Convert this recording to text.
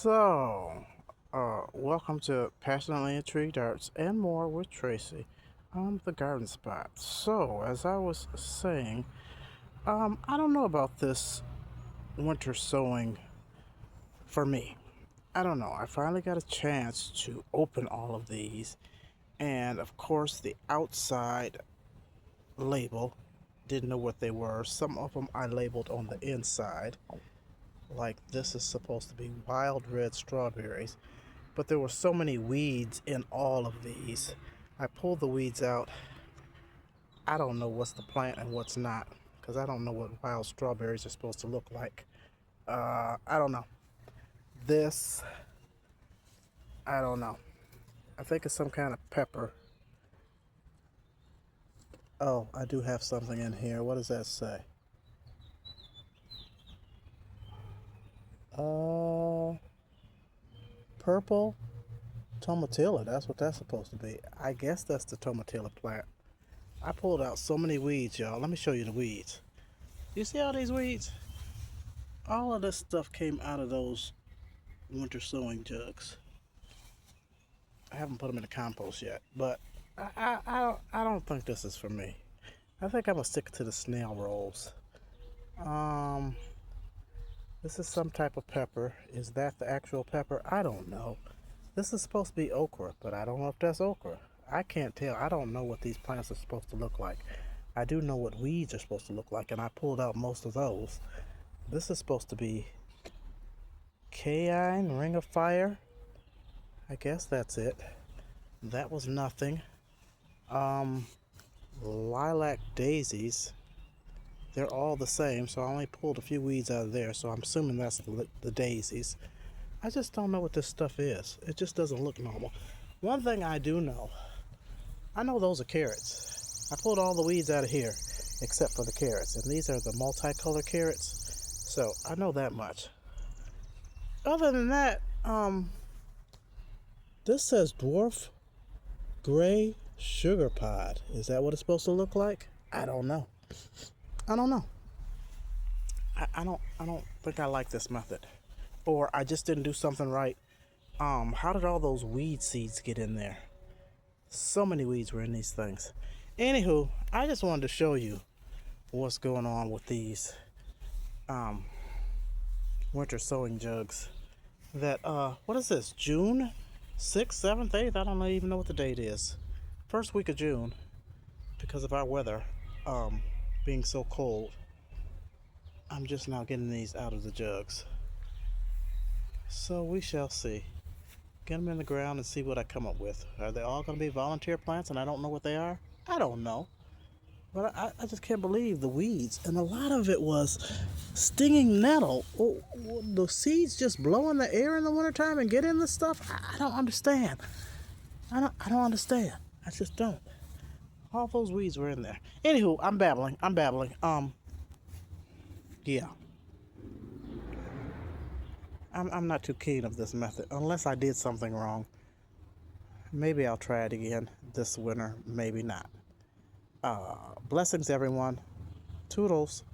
So, welcome to Passionately Intrigued Arts and More with Tracy on the Garden Spot. So, as I was saying, I don't know about this winter sowing for me. I don't know. I finally got a chance to open all of these, and of course, the outside label didn't know what they were. Some of them I labeled on the inside, like this is supposed to be wild red strawberries. But there were so many weeds in all of these. I pulled the weeds out. I don't know what's the plant and what's not because I don't know what wild strawberries are supposed to look like. I don't know. This, I don't know. I think it's some kind of pepper. Oh, I do have something in here. What does that say? Uh, Purple tomatilla. That's what that's supposed to be. I guess that's the tomatilla plant. I pulled out so many weeds, y'all. Let me show you the weeds. You see all these weeds? All of this stuff came out of those winter sowing jugs. I haven't put them in the compost yet, but I don't think this is for me. I think I'm gonna stick to the snail rolls. Um, this is some type of pepper. Is that the actual pepper? I don't know. This is supposed to be okra, but I don't know if that's okra. I can't tell. I don't know what these plants are supposed to look like. I do know what weeds are supposed to look like, and I pulled out most of those. This is supposed to be Cayenne Ring of Fire. I guess that's it. That was nothing. Um, Lilac daisies. They're all the same, so I only pulled a few weeds out of there, so I'm assuming that's the daisies. I just don't know what this stuff is. It just doesn't look normal. One thing I do know, I know those are carrots. I pulled all the weeds out of here, except for the carrots, and these are the multicolored carrots, so I know that much. Other than that, this says dwarf gray sugar pod. Is that what it's supposed to look like? I don't know. I don't know. I don't think I like this method. Or I just didn't do something right. How did all those weed seeds get in there? So many weeds were in these things. Anywho, I just wanted to show you what's going on with these um winter sowing jugs. That what is this? June 6th, 7th, 8th? I don't even know what the date is. First week of June, because of our weather being so cold. I'm just now getting these out of the jugs. So we shall see. Get them in the ground and see what I come up with. Are they all going to be volunteer plants and I don't know what they are? I don't know. But I just can't believe the weeds. And a lot of it was stinging nettle. Oh, the seeds just blow in the air in the wintertime and get in the stuff? I don't understand. I don't understand. I just don't. All those weeds were in there. Anywho, I'm babbling. Yeah. I'm not too keen of this method unless I did something wrong. Maybe I'll try it again this winter, maybe not. Blessings, everyone. Toodles.